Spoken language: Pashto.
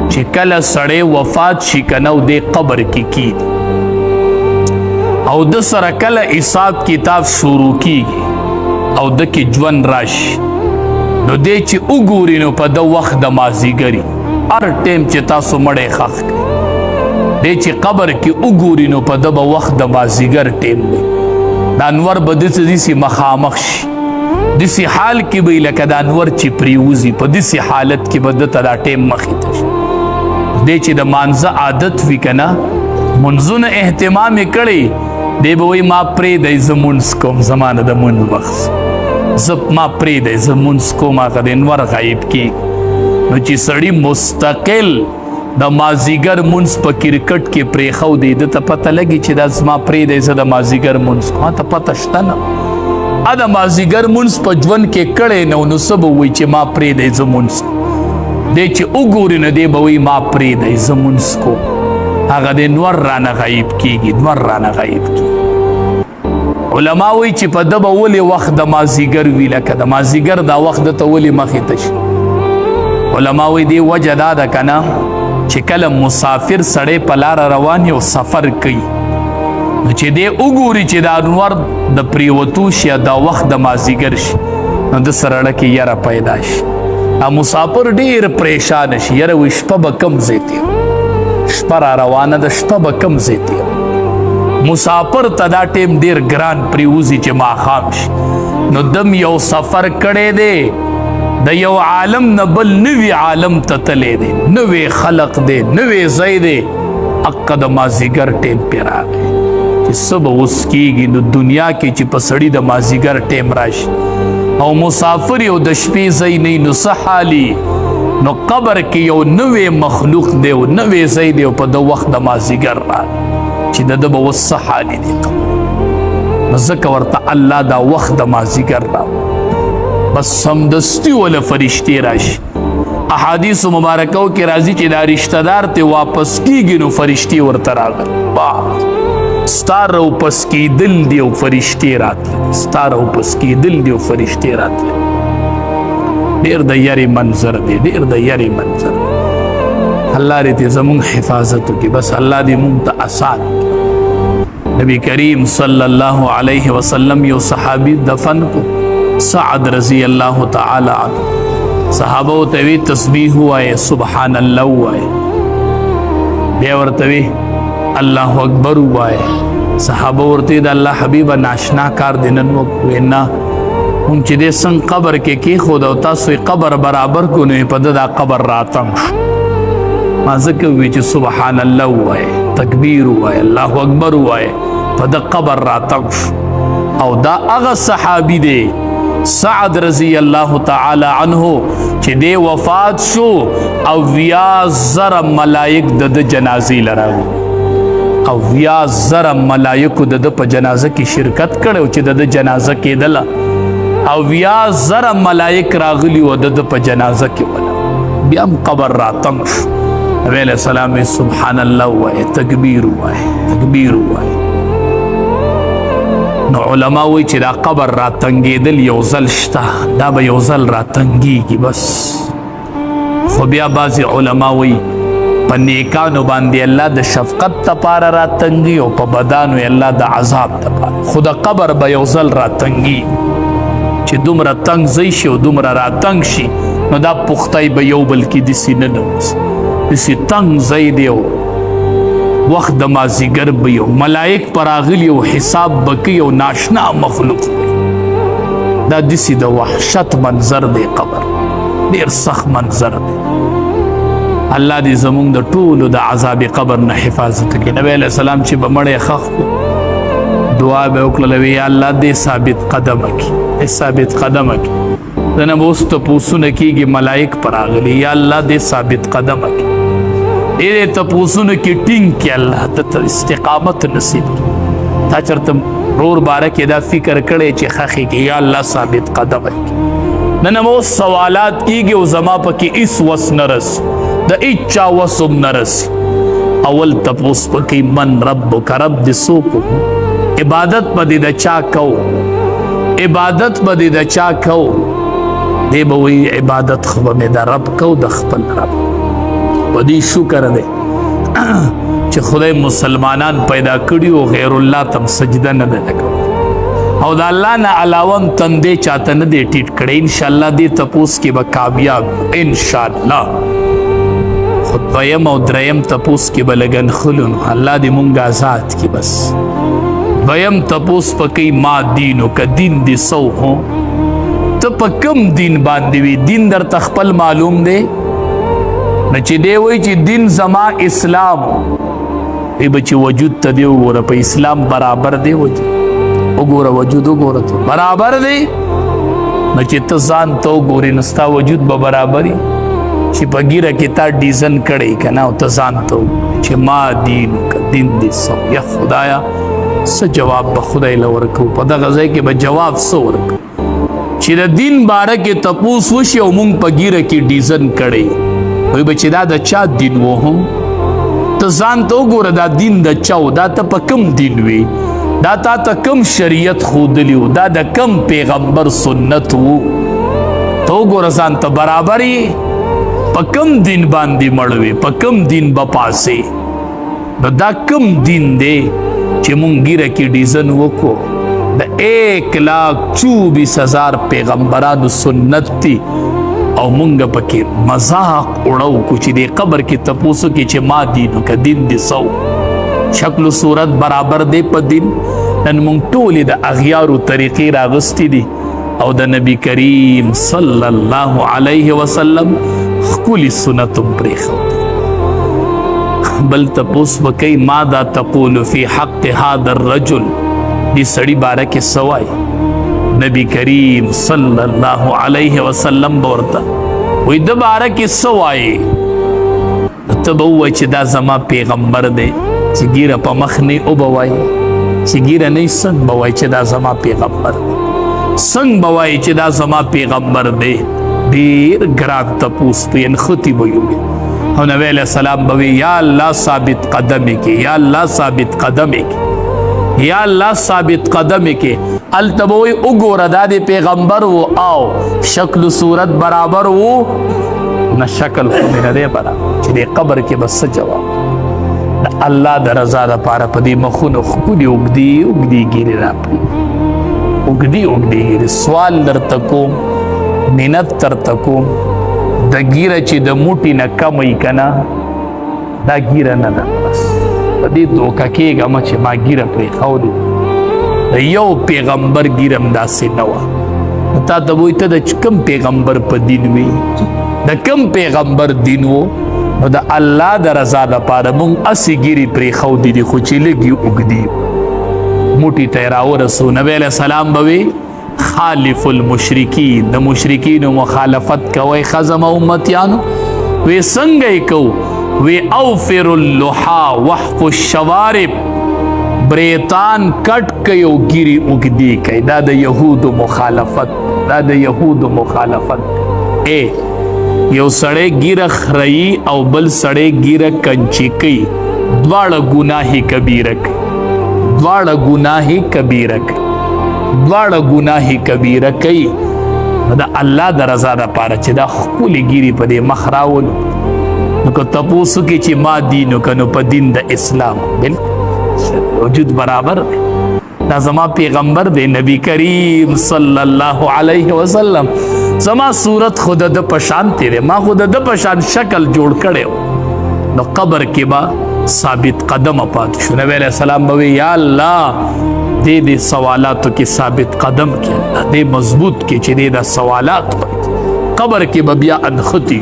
چې کله سړی وفات شي کنه او دې قبر کې کیږي او د سره کله حساب کتاب شروع کیږي او د کې ژوند راشي نو دې چې وګوري نو په د وخت د مازدیګري هر ټیم چې تاسو مړی ښخ کړئ دې چې قبر کې وګوري نو په د به وخت د مازدیګر ټیم دی د انور به داسې مخامخ شي داسې حال کې به لکه د انور چې پریوزي په داسې حالت کې به دته دا ټیم مخې ته شي دې چې د مانځه عادت وي که نه منځونه اهتمام یې کړی دی به وایي ما پرېږدی زه مونځ کوم زما نه د مونځ وخت ما پرېږدی زه مونځ کوم هغه د انور غایب کېږي نو چې سړي مستقل د مازدیګر مونځ په کرکټ کې پرېښودی ده ته پته لګي چې دا زما پرېږدی زه د مازدیګر مونځ کوم ما ته پته شته نه د مازدیګر مونځ په ژوند کې کړی نه نو څه به وایي چې ما پرېږدی زه مونځ دی چې وګوري نو دی به وایي ما پرېږدی زه مونځ کوم هغه د نور رانه غایب کېږي نور رانه غایب کېږي علما وایي چې په ده به ولې وخت د مازدیګر وي لکه د مازدیګر دا وخت ده ته ولې مخې ته شي علما وایي دې وجه دا ده که نه چې کله مسافر سړی په لاره روان یو سفر کوي نو چې دی وګوري چې دا انور د پریوتو شي دا وخت د مازدیګر شي نو د سره اړه کې یره پیدا شي مسافر ډېر پریشان شي یره وایي شپه به کم ځای تېر شپه را روانه ده شپه به کم ځای تېر مسافر ته دا ټیم ډېر ګران پریوزي چې ماښام شي نو دم یو سفر کړی دی د یو عالم نه بل نوي عالم ته تللی دی نوی خلق دی نوی ځای دی حقه د مازدیګر ټیم پې راغی چې څه به اوس کېږي نو دنیا کې چې په سړي د مازدیګر ټیم راشي او مسافر یو د شپې ځای نه نو څه حالي نو قبر کې یو نوی مخلوق دی او نوی ځای دی او په د وخت د مازدیګر راغی چې د ده به اوس څه حالي دی نو ځکه ورته الله دا وخت د مازدیګر راغی بس سمدستی ولا فرشتي راشي احادیث مبارکو کې راځي چې دا رشتہ دار ته واپس کیږي نو فرشتي ورته راغلي ستار واپس کیدل دی او فرشتي راتلي ستار واپس کیدل دی او فرشتي راتلي ډېر د یاري منظر دی ډېر د یاري منظر الله دې زموږ حفاظت وکړي بس الله دې موږ ته آسان نبی کریم صلی الله علیه وسلم یو صحابي دفن کو سعد رضی اللہ تعالی عنہ صحابہ توی تسبیح ہوئے سبحان اللہ ہوئے بیا ورتوی اللہ اکبر ہوئے صحابہ ورتی دا اللہ حبیب ناشنا کار دینن وینا ان چی دے سنگ قبر کے خود او تاسوی قبر برابر کو نوی پا دا قبر راتم ما ذکر ہوئی چی سبحان اللہ ہوئے تکبیر ہوئے اللہ اکبر ہوئے پا دا قبر راتم او دا اغا صحابی دے سعد رضی اللہ تعالی عنہ چې دی وفات شو او 20,000 ملائک د جنازې لراغلي او 20,000 ملائکو د په جنازه کې شرکت کړو چې د جنازه کېدله او 20,000 ملائک راغلي و د په جنازه کې ولا بیا هم قبر راتم شو نبی علیہ السلام سبحان الله وایي تکبیر وایي تکبیر وایي نو علما وی چې دا قبر را تنګېدل یو ځل شته دا به یو ځل را تنګېږي بس خو بیا بعضې علما وی په نیکانو باندې الله د شفقت دپاره را تنګي او په بدانو یې الله د عذاب دپاره خو د قبر به یو ځل را تنګي چې دومره تنګ ځای شي او دومره را تنګ شي نو دا پختۍ به یو بل کې داسې نه نوځي داسې تنګ ځای دی او وقت د مازدیګر به یو ملائک پر راغلي او حساب به کوي او ناشنا مخلوق دی دا داسې د وحشت منظر دی قبر ډېر سخت منظر دی الله دې زموږ د ټولو د عذاب قبر نه حفاظت وکړي نبی علیه السلام چې به مړی ښخ کړو دعا به وکړله وی یا الله دې ثابت قدمه کړي ثابت قدمه کړي دنه به اوس تپوسونه کېږي ملائک پر راغلي یا الله دې ثابت قدمه کړي دې تپوسونو کې ټینګ کړي الله ته استقامت نصیب کړي تا چېرته رور باره کې دا فکر کړی چې ښخې کې یا الله ثابت قدمه کړي نن به اوس سوالات کېږي او زما پکې هېڅ وس نه رسي د هېچا وس هم نه رسي اول تپوس پکې من ربک رب دې څوک عبادت به دې د چا کوو عبادت به دې د چا کوو دی به وایي عبادت خو به مې د رب کوو د خپل رب بدی شکر دی چې خدای مسلمانان پیدا کړي او غیر الله تم سجده نه ده کړې او د الله نه علاوه تندې چاته نه دی ټیټ کړی ان شاء الله دې تپوس کې به کامیاب ان شاء الله. خو دویم او دریم تپوس کې به لګن خلون الله دې مونږ آزاد کړي. بس دویم تپوس پکې ما دینو که دین دې سو هو ته په کم دین باندې وي دین درته خپل معلوم دی نه چې دی وایي چې دین زما اسلام ای بچی وجود ته دی وګوره په اسلام برابر دی وګوره وجود وګوره ته برابر دی نو چې ته ځان ته وګورې نو ستا وجود به برابر وي چې په ګیره کې تا ډیزن کړی که نه او ته ځان ته وګورې چې ما دین که دین دې سو یا خدایا څه جواب به خدای له ورکوو په دغه ځای کې به جواب څه ورکوو چې د دین باره کې تپوس وشي او مونږ په ګیره کې ډیزن کړی وایي به چې دا د چا دین و هم ته ځان ته وګوره دا دین د چا و دا ته په کم دین وي دا تا ته کم شریعت ښودلی و دا د کم پیغمبر سنت و ته وګوره ځان ته برابر یې په کم دین باندې مړ وې په کم دین به پاسې نو دا کم دین دی چې مونږ ګیره کې ډیزن وکړو د 1,24,000 پیغمبرانو سنت دی او مونږ پکې مذاق اړو کو چې د قبر کې تپوسو کې چې ما دینو که دین دې سو شکل و صورت برابر دی په دین نن مونږ ټولې د اغیارو طریقې راغستې دي او د نبی کریم صلی الله علیه وسلم ښکلي سنت هم پرېښودي. بل تپوس وکئ ماذا تقول فی حق هذا الرجل دی سړي باره کې څه وایي نبی کریم صلی الله علیه وسلم به ورته وایي د باره کې څه وایي ته به ووایي چې دا زما پیغمبر دی چې ګیره په مخ نه وبه وایي چې ګیره نه څنګه به وایي چې دا زما پیغمبر دی څنګه به وایي چې دا زما پیغمبر دی ډېر ګران تپوس په نښتې به یو او نبی علیه السلام به وي یا الله ثابت قدمې کې یا الله ثابت قدمې کې یا الله ثابت قدمې کې هلته به وایي وګوره دا د پیغمبر و او شکل صورت برابر و نه شکل خو مې نه دی برابر چې د قبر کې به څه جواب د الله د رضا دپاره په دې مخونو ښکلي اوږدې اوږدې ګیرې راپرېږدي اوږدې اوږدې ګیرې سوال درته کوم منت درته کوم د ګیره چې د موټي نه کم وي که نه دا ګیره نه ده بس په دې دوکه کېږم چې ما ګیره پرېښودې د یو پیغمبر ګیره هم داسې نه وه نو تا ته به وایي ته د کوم پیغمبر په دین وي د کوم پیغمبر دین و نو د الله د رضا دپاره مونږ هسې ګیرې پرېښودې دي خو چې لږ یې اوږدي موټي ته یې راورسو نبی علیه السلام به وي خالف المشرکین د مشرکینو مخالفت کوئ خزم امتیانو وی څنګه یې کوو وی اوفر اللحا وحف الشوارب بریتان کټ کوي او ګیرې اوږدې کوي دا د یهودو مخالفت دا د یهودو مخالفت یو سړی ګیره خرئی او بل سړی ګیره کنچی کوي دواړه ګناهی کبیره کوي دواړه ګناهی کبیره کوي دواړه ګناهی کبیره کوي د الله د رضا دپاره چې دا ښکلې ګیرې په دې مخ راولو نو که تپوس وکړي چې ما دین وکړه نو په دین د اسلام بلکل وجود برابر دی دا زما پیغمبر دی نبی کریم صلی الله علیه وسلم زما صورت خود د پشانتی دی ما خود د پشان شکل جوړ کړی نو قبر کې به ثابت قدم پاتې شو نبی علیه السلام به وی یا الله دې سوالاتو کې ثابت قدم کې دې مضبوط کې چې دې دا سوالات قبر کې به بیا انختی